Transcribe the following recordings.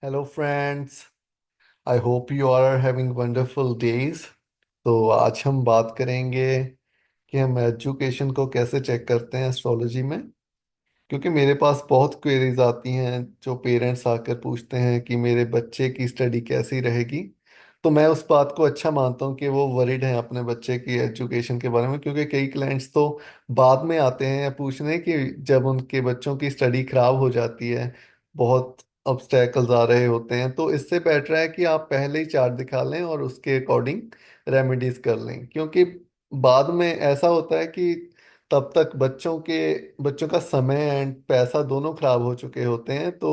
Hello friends. I hope you are having wonderful days. तो आज हम बात करेंगे कि हम एजुकेशन को कैसे चेक करते हैं एस्ट्रोलॉजी में। क्योंकि मेरे पास बहुत क्वेरीज आती हैं, जो पेरेंट्स आकर पूछते हैं कि मेरे बच्चे की स्टडी कैसी रहेगी। तो मैं उस बात को अच्छा मानता हूँ कि वो वरीड हैं अपने बच्चे की एजुकेशन के बारे में, क्योंकि कई क्लाइंट्स तो बाद में आते हैं पूछने कि जब उनके बच्चों की स्टडी खराब हो जाती है, बहुत ऑब्स्टेकल्स आ रहे होते हैं, तो इससे बेटर है कि आप पहले ही चार्ट दिखा लें और उसके अकॉर्डिंग रेमेडीज कर लें। क्योंकि बाद में ऐसा होता है कि तब तक बच्चों का समय एंड पैसा दोनों खराब हो चुके होते हैं। तो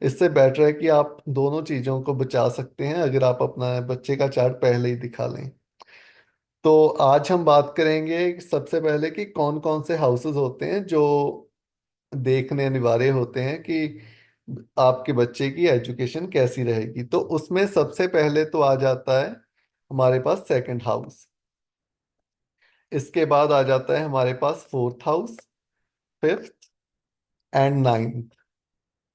इससे बेटर है कि आप दोनों चीजों को बचा सकते हैं अगर आप अपना बच्चे का चार्ट पहले ही दिखा लें। तो आज हम बात करेंगे सबसे पहले कि कौन कौन से हाउसेस होते हैं जो देखने अनिवार्य होते हैं कि आपके बच्चे की एजुकेशन कैसी रहेगी। तो उसमें सबसे पहले तो आ जाता है हमारे पास सेकंड हाउस। इसके बाद आ जाता है हमारे पास fourth house, fifth and ninth.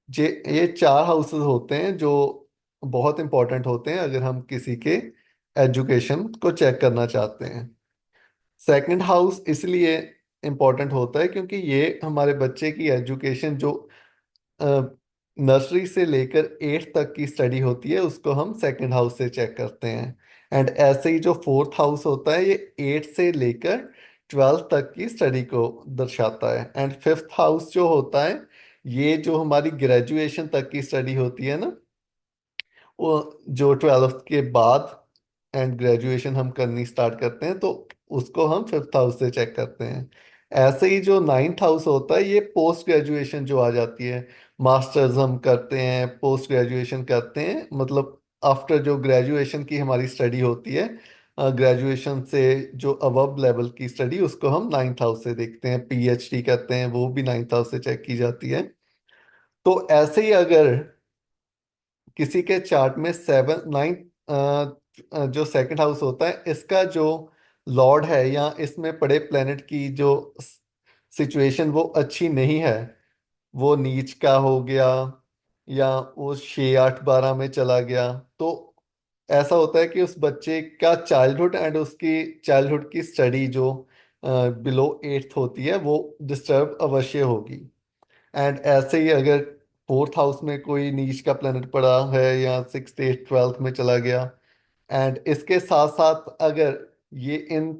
ये चार हाउसेस होते हैं जो बहुत इंपॉर्टेंट होते हैं अगर हम किसी के एजुकेशन को चेक करना चाहते हैं। सेकंड हाउस इसलिए इंपॉर्टेंट होता है क्योंकि ये हमारे बच्चे की एजुकेशन जो नर्सरी से लेकर एट्थ तक की स्टडी होती है उसको हम सेकंड हाउस से चेक करते हैं। एंड ऐसे ही जो फोर्थ हाउस होता है ये एट्थ से लेकर ट्वेल्थ तक की स्टडी को दर्शाता है। एंड फिफ्थ हाउस जो होता है ये जो हमारी ग्रेजुएशन तक की स्टडी होती है ना, वो जो ट्वेल्थ के बाद एंड ग्रेजुएशन हम करनी स्टार्ट करते हैं, तो उसको हम फिफ्थ हाउस से चेक करते हैं। ऐसे ही जो नाइन्थ हाउस होता है ये पोस्ट ग्रेजुएशन जो आ जाती है, मास्टर्स हम करते हैं, पोस्ट ग्रेजुएशन करते हैं, मतलब आफ्टर जो ग्रेजुएशन की हमारी स्टडी होती है, ग्रेजुएशन से जो अबव लेवल की स्टडी उसको हम नाइन्थ हाउस से देखते हैं। पीएचडी करते हैं वो भी नाइन्थ हाउस से चेक की जाती है। तो ऐसे ही अगर किसी के चार्ट में सेवन नाइन जो सेकंड हाउस होता है इसका जो लॉर्ड है या इसमें पड़े प्लेनेट की जो सिचुएशन वो अच्छी नहीं है, वो नीच का हो गया या वो 6 8 12 में चला गया, तो ऐसा होता है कि उस बच्चे का चाइल्डहुड एंड उसकी चाइल्डहुड की स्टडी जो बिलो एट्थ होती है वो डिस्टर्ब अवश्य होगी। एंड ऐसे ही अगर फोर्थ हाउस में कोई नीच का प्लेनेट पड़ा है या सिक्स एट ट्वेल्थ में चला गया, एंड इसके साथ साथ अगर ये इन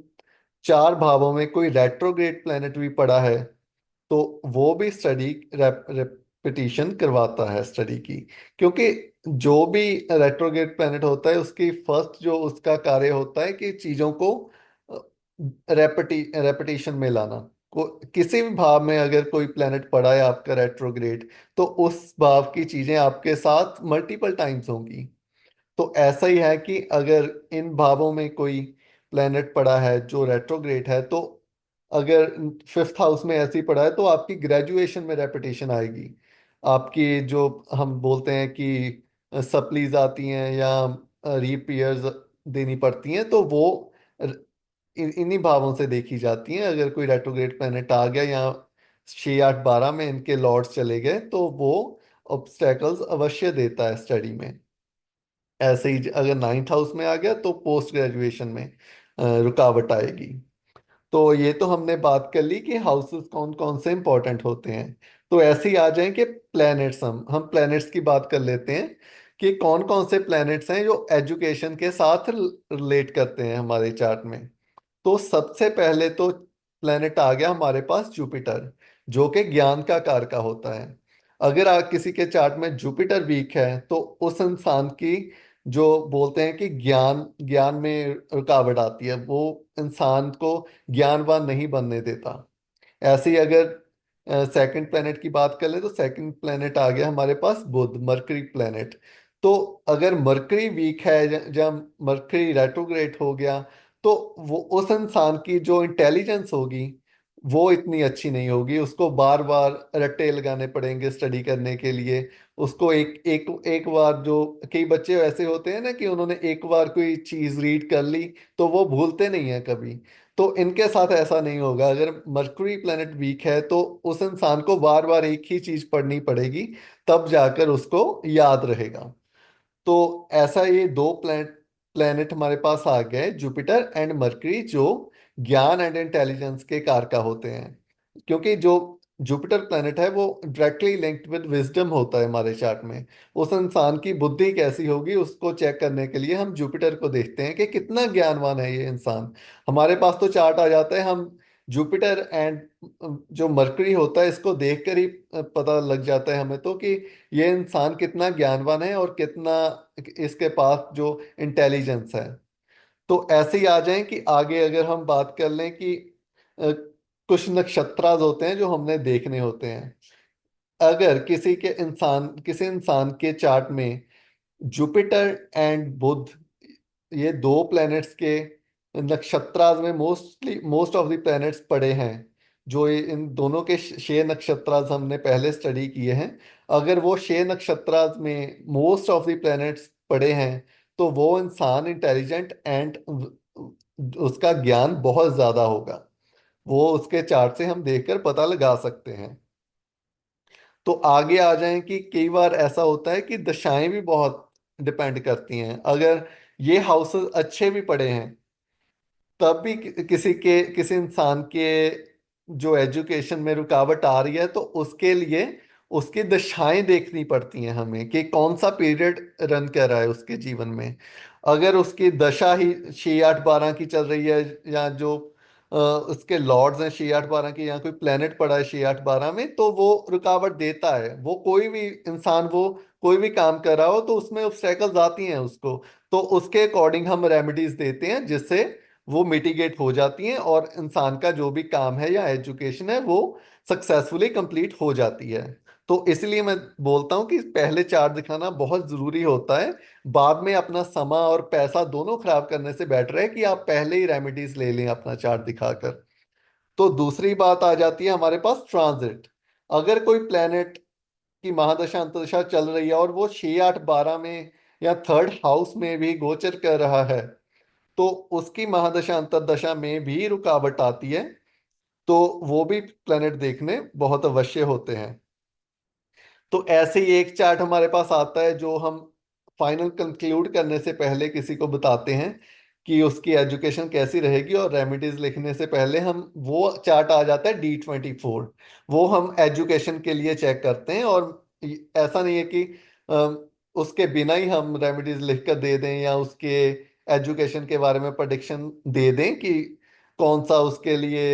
चार भावों में कोई रेट्रोग्रेड प्लेनेट भी पड़ा है, तो वो भी स्टडी रेपिटिशन करवाता है स्टडी की। क्योंकि जो भी रेट्रोग्रेड प्लेनेट होता है उसकी फर्स्ट जो उसका कार्य होता है कि चीजों को रेपिटेशन में लाना। किसी भी भाव में अगर कोई प्लेनेट पड़ा है आपका रेट्रोग्रेड, तो उस भाव की चीजें आपके साथ मल्टीपल टाइम्स होंगी। तो ऐसा ही है कि अगर इन भावों में कोई प्लेनेट पड़ा है जो रेट्रोग्रेड है, तो अगर फिफ्थ हाउस में ऐसे ही पड़ा है तो आपकी ग्रेजुएशन में रेपिटेशन आएगी। आपकी जो हम बोलते हैं कि सप्लीज आती हैं या रीपीयर्स देनी पड़ती हैं, तो वो इन्हीं भावों से देखी जाती हैं। अगर कोई रेट्रोग्रेड प्लेनेट आ गया या 6 8 12 में इनके लॉर्ड्स चले गए, तो वो ऑब्स्टेकल्स अवश्य देता है स्टडी में। ऐसे ही अगर नाइन्थ हाउस में आ गया तो पोस्ट ग्रेजुएशन में रुकावट आएगी। तो ये तो हमने बात कर ली कि हाउसेस कौन कौन से इंपॉर्टेंट होते हैं। तो ऐसे ही आ जाए कि प्लैनेट्स, हम प्लैनेट्स की बात कर लेते हैं कि कौन कौन से प्लैनेट्स हैं जो एजुकेशन के साथ रिलेट करते हैं हमारे चार्ट में। तो सबसे पहले तो प्लेनेट आ गया हमारे पास जुपिटर, जो कि ज्ञान का कारक होता है। अगर किसी के चार्ट में जुपिटर वीक है तो उस इंसान की जो बोलते हैं कि ज्ञान ज्ञान में रुकावट आती है, वो इंसान को ज्ञानवान नहीं बनने देता। ऐसे ही अगर सेकंड प्लेनेट की बात कर ले तो सेकंड प्लेनेट आ गया हमारे पास बुध, मरकरी प्लेनेट। तो अगर मरकरी वीक है जब मरकरी रेट्रोग्रेड हो गया, तो वो उस इंसान की जो इंटेलिजेंस होगी वो इतनी अच्छी नहीं होगी। उसको बार बार रट्टे लगाने पड़ेंगे स्टडी करने के लिए। उसको एक एक एक बार, जो कई बच्चे ऐसे होते हैं ना कि उन्होंने एक बार कोई चीज रीड कर ली तो वो भूलते नहीं है कभी। तो इनके साथ ऐसा नहीं होगा। अगर मरकुरी प्लेनेट वीक है तो उस इंसान को बार बार एक ही चीज पढ़नी पड़ेगी, तब जाकर उसको याद रहेगा। तो ऐसा ये दो प्लेनेट हमारे पास आ गए, जुपिटर एंड मरकरी, जो ज्ञान एंड इंटेलिजेंस के कारक होते हैं। क्योंकि जो जुपिटर प्लेनेट है वो डायरेक्टली लिंक्ड विद विजडम होता है हमारे चार्ट में। उस इंसान की बुद्धि कैसी होगी उसको चेक करने के लिए हम जुपिटर को देखते हैं कि कितना ज्ञानवान है ये इंसान। हमारे पास तो चार्ट आ जाता है, हम जुपिटर एंड जो मरकरी होता है इसको देखकर ही पता लग जाता है हमें तो कि ये इंसान कितना ज्ञानवान है और कितना इसके पास जो इंटेलिजेंस है। तो ऐसे ही आ जाएं कि आगे अगर हम बात कर लें कि कुछ नक्षत्राज होते हैं जो हमने देखने होते हैं। अगर किसी इंसान के चार्ट में जुपिटर एंड बुध, ये दो प्लैनेट्स के नक्षत्राज में मोस्ट ऑफ द प्लैनेट्स पड़े हैं, जो इन दोनों के 6 नक्षत्राज हमने पहले स्टडी किए हैं। अगर वो 6 नक्षत्राज में मोस्ट ऑफ द प्लैनेट्स पड़े हैं तो वो इंसान इंटेलिजेंट एंड उसका ज्ञान बहुत ज्यादा होगा। वो उसके चार्ट से हम देखकर पता लगा सकते हैं। तो आगे आ जाएं कि कई बार ऐसा होता है कि दशाएं भी बहुत डिपेंड करती हैं। अगर ये हाउसेस अच्छे भी पड़े हैं तब भी किसी इंसान के जो एजुकेशन में रुकावट आ रही है तो उसके लिए उसकी दशाएं देखनी पड़ती हैं हमें कि कौन सा पीरियड रन कर रहा है उसके जीवन में। अगर उसकी दशा ही 6 8 12 की चल रही है, या जो उसके लॉर्ड्स हैं 6 8 12 की, या कोई प्लेनेट पड़ा है 6 8 12 में, तो वो रुकावट देता है। वो कोई भी इंसान वो कोई भी काम कर रहा हो तो उसमें ऑब्स्टेकल्स आती हैं उसको। तो उसके अकॉर्डिंग हम रेमेडीज देते हैं जिससे वो मिटिगेट हो जाती हैं और इंसान का जो भी काम है या एजुकेशन है वो सक्सेसफुली कंप्लीट हो जाती है। तो इसलिए मैं बोलता हूँ कि पहले चार्ट दिखाना बहुत जरूरी होता है। बाद में अपना समय और पैसा दोनों खराब करने से बेटर है कि आप पहले ही रेमेडीज ले लें अपना चार्ट दिखाकर। तो दूसरी बात आ जाती है हमारे पास ट्रांजिट। अगर कोई प्लेनेट की महादशा अंतदशा चल रही है और वो 6 8 12 में या थर्ड हाउस में भी गोचर कर रहा है तो उसकी महादशा अंतर्दशा में भी रुकावट आती है। तो वो भी प्लेनेट देखने बहुत अवश्य होते हैं। तो ऐसे ही एक चार्ट हमारे पास आता है जो हम फाइनल कंक्लूड करने से पहले किसी को बताते हैं कि उसकी एजुकेशन कैसी रहेगी, और रेमेडीज लिखने से पहले हम वो चार्ट आ जाता है D24। वो हम एजुकेशन के लिए चेक करते हैं, और ऐसा नहीं है कि उसके बिना ही हम रेमेडीज लिख कर दे दें या उसके एजुकेशन के बारे में प्रेडिक्शन दे दें कि कौन सा उसके लिए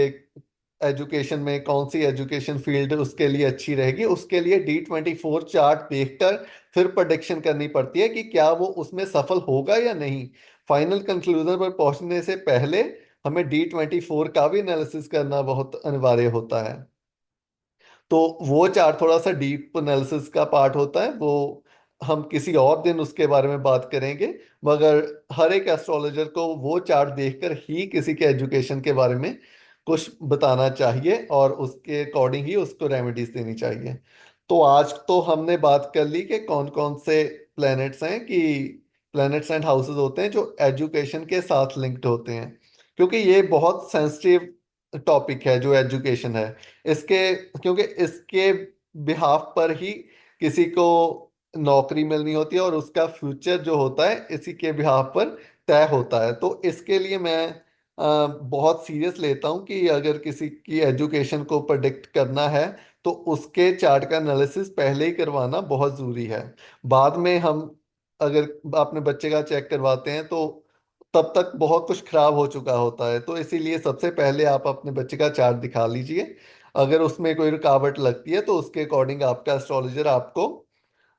एजुकेशन में कौन सी एजुकेशन फील्ड उसके लिए अच्छी रहेगी। उसके लिए D24 चार्ट देखकर फिर प्रेडिक्शन करनी पड़ती है कि क्या वो उसमें सफल होगा या नहीं। फाइनल कंक्लूजन पर पहुंचने से पहले हमें D24 का भी एनालिसिस करना बहुत अनिवार्य होता है। तो वो चार्ट थोड़ा सा डीप एनालिसिस का पार्ट होता है, वो हम किसी और दिन उसके बारे में बात करेंगे। मगर हर एक एस्ट्रोलॉजर को वो चार्ट देखकर ही किसी के एजुकेशन के बारे में कुछ बताना चाहिए और उसके अकॉर्डिंग ही उसको रेमेडीज देनी चाहिए। तो आज तो हमने बात कर ली कि कौन कौन से प्लैनेट्स हैं, कि प्लैनेट्स एंड हाउसेस होते हैं जो एजुकेशन के साथ लिंक्ड होते हैं। क्योंकि ये बहुत सेंसिटिव टॉपिक है जो एजुकेशन है इसके, क्योंकि इसके बिहाफ पर ही किसी को नौकरी मिलनी होती है और उसका फ्यूचर जो होता है इसी के बिहाफ पर तय होता है। तो इसके लिए मैं बहुत सीरियस लेता हूँ कि अगर किसी की एजुकेशन को प्रेडिक्ट करना है तो उसके चार्ट का एनालिसिस पहले ही करवाना बहुत ज़रूरी है। बाद में हम अगर अपने बच्चे का चेक करवाते हैं तो तब तक बहुत कुछ खराब हो चुका होता है। तो इसीलिए सबसे पहले आप अपने बच्चे का चार्ट दिखा लीजिए। अगर उसमें कोई रुकावट लगती है तो उसके अकॉर्डिंग आपका एस्ट्रोलॉजर आपको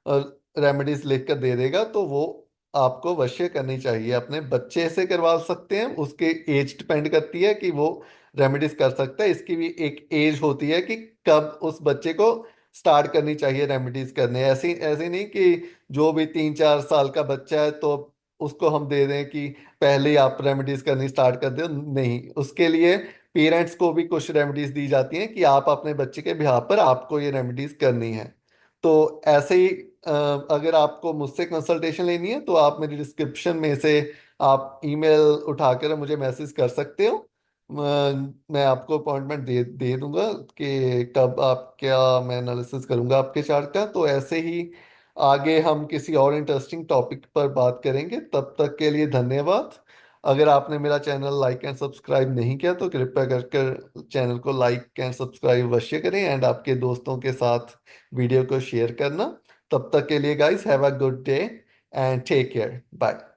रेमेडीज लिख कर दे देगा। तो वो आपको अवश्य करनी चाहिए। अपने बच्चे से करवा सकते हैं, उसके एज डिपेंड करती है कि वो रेमेडीज कर सकता है। इसकी भी एक एज होती है कि कब उस बच्चे को स्टार्ट करनी चाहिए रेमेडीज करने। ऐसे ऐसे नहीं कि जो भी 3 4 साल का बच्चा है तो उसको हम दे दें कि पहले ही आप रेमेडीज करनी स्टार्ट कर दो। नहीं, उसके लिए पेरेंट्स को भी कुछ रेमेडीज दी जाती हैं कि आप अपने बच्चे के बिहार पर आपको ये रेमेडीज करनी है। तो ऐसे ही अगर आपको मुझसे कंसल्टेशन लेनी है तो आप मेरी डिस्क्रिप्शन में से आप ईमेल उठाकर मुझे मैसेज कर सकते हो। मैं आपको अपॉइंटमेंट दे दे दूंगा कि कब आप क्या, मैं एनालिसिस करूंगा आपके चार्ट का। तो ऐसे ही आगे हम किसी और इंटरेस्टिंग टॉपिक पर बात करेंगे। तब तक के लिए धन्यवाद। अगर आपने मेरा चैनल लाइक एंड सब्सक्राइब नहीं किया तो कृपया कर चैनल को लाइक एंड सब्सक्राइब अवश्य करें, एंड आपके दोस्तों के साथ वीडियो को शेयर करना। तब तक के लिए guys, have a good day and take care, bye.